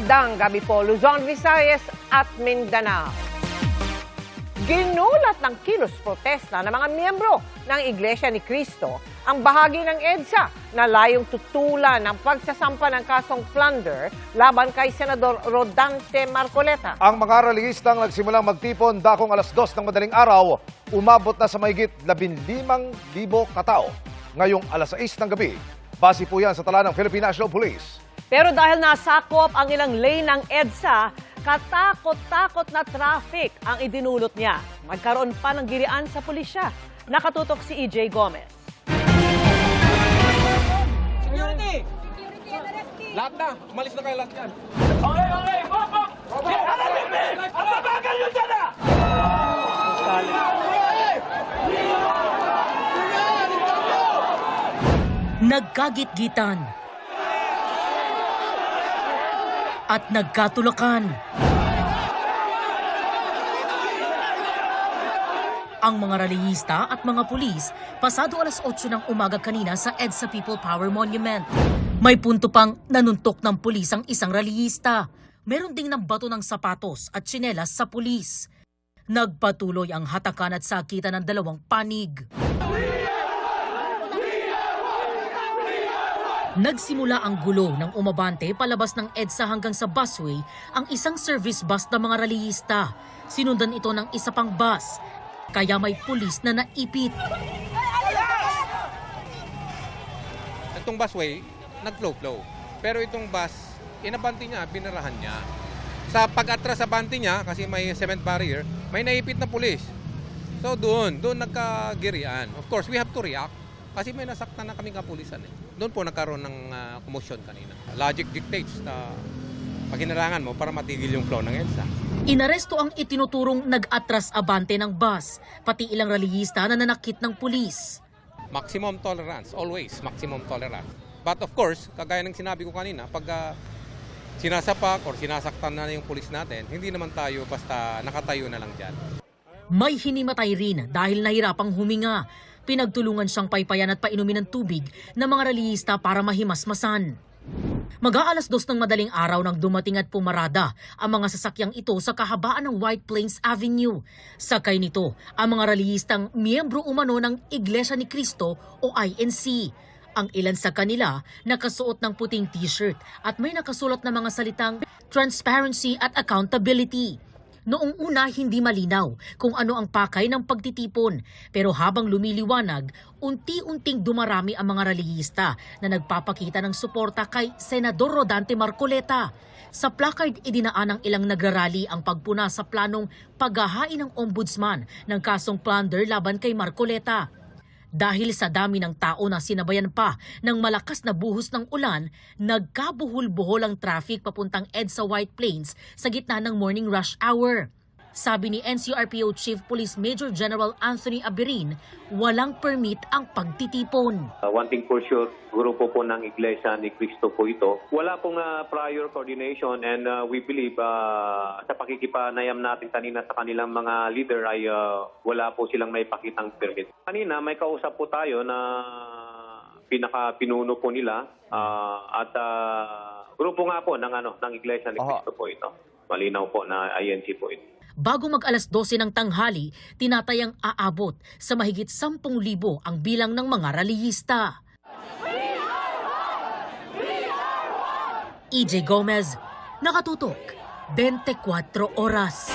Magandang gabi po, Luzon, Visayas at Mindanao. Ginulat ng kilos protesta ng mga miyembro ng Iglesia ni Cristo ang bahagi ng EDSA na layong tutulan ng pagsasampa ng kasong plunder laban kay Senador Rodante Marcoleta. Ang mga relihistang nagsimulang magtipon dakong alas 2 ng madaling araw, umabot na sa mahigit 15,000 katao ngayong alas 6 ng gabi. Base po yan sa tala ng Philippine National Police. Pero dahil nasakop ang ilang lane ng EDSA, katakot-takot na traffic ang idinulot niya. Magkaroon pa ng girian sa pulisya. Nakatutok si EJ Gomez. Security! Lahat na! Umalis na kayo lahat yan! Okay! Bop! Hanapin me! Ang babagal nyo dyan na! Nagkagit-gitan at nagkatulakan. Ang mga relihista at mga pulis pasado alas 8 ng umaga kanina sa EDSA People Power Monument. May punto pang nanuntok ng pulis ang isang relihista. Meron ding nambato ng sapatos at tsinelas sa pulis. Nagpatuloy ang hatakan at sakitan ng dalawang panig. Nagsimula ang gulo nang umabante palabas ng EDSA hanggang sa busway ang isang service bus ng mga relihista. Sinundan ito ng isa pang bus, kaya may pulis na naipit. Itong busway, nag-flow. Pero itong bus, inabante niya, binarahan niya. Sa pag-atras sa bante niya, kasi may cement barrier, may naipit na pulis. So doon nagkagirian. Of course, we have to react. Kasi may nasaktan na kaming kapulisan. Doon po nagkaroon ng commotion kanina. Logic dictates na paghinangan mo para matigil yung flow ng EDSA. Inaresto ang itinuturong nag-atras abante ng bus, pati ilang relihista na nanakit ng pulis. Maximum tolerance, always maximum tolerance. But of course, kagaya ng sinabi ko kanina, pag sinasapak or sinasaktan na yung pulis natin, hindi naman tayo basta nakatayo na lang dyan. May hinimatay rin dahil nahirapang huminga. Pinagtulungan siyang paypayan at painumin ng tubig ng mga relihista para mahimasmasan. Mag-aalas 2 ng madaling araw nang dumating at pumarada ang mga sasakyang ito sa kahabaan ng White Plains Avenue. Sakay nito ang mga relihistang miyembro umano ng Iglesia ni Cristo o INC. Ang ilan sa kanila nakasuot ng puting t-shirt at may nakasulat na mga salitang transparency at accountability. Noong una hindi malinaw kung ano ang pakay ng pagtitipon, pero habang lumiliwanag, unti-unting dumarami ang mga relihista na nagpapakita ng suporta kay Senador Rodante Marcoleta. Sa placard idinaan ng ilang nagrarally ang pagpuna sa planong paghahain ng ombudsman ng kasong plunder laban kay Marcoleta. Dahil sa dami ng tao na sinabayan pa ng malakas na buhos ng ulan, nagkabuhol-buhol ang traffic papuntang EDSA White Plains sa gitna ng morning rush hour. Sabi ni NCRPO Chief Police Major General Anthony Abirin, walang permit ang pagtitipon. One thing for sure, grupo po ng Iglesia ni Cristo po ito. Wala pong prior coordination and we believe sa pakikipanayam natin kanina sa kanilang mga leader ay wala po silang may pakitang permit. Kanina may kausap po tayo na pinaka-pinuno po nila at grupo nga po ng Iglesia ni Cristo po ito. Malinaw po na INC po ito. Bago mag-alas 12 ng tanghali, tinatayang aabot sa mahigit 10,000 ang bilang ng mga relihista. EJ Gomez, nakatutok, 24 oras.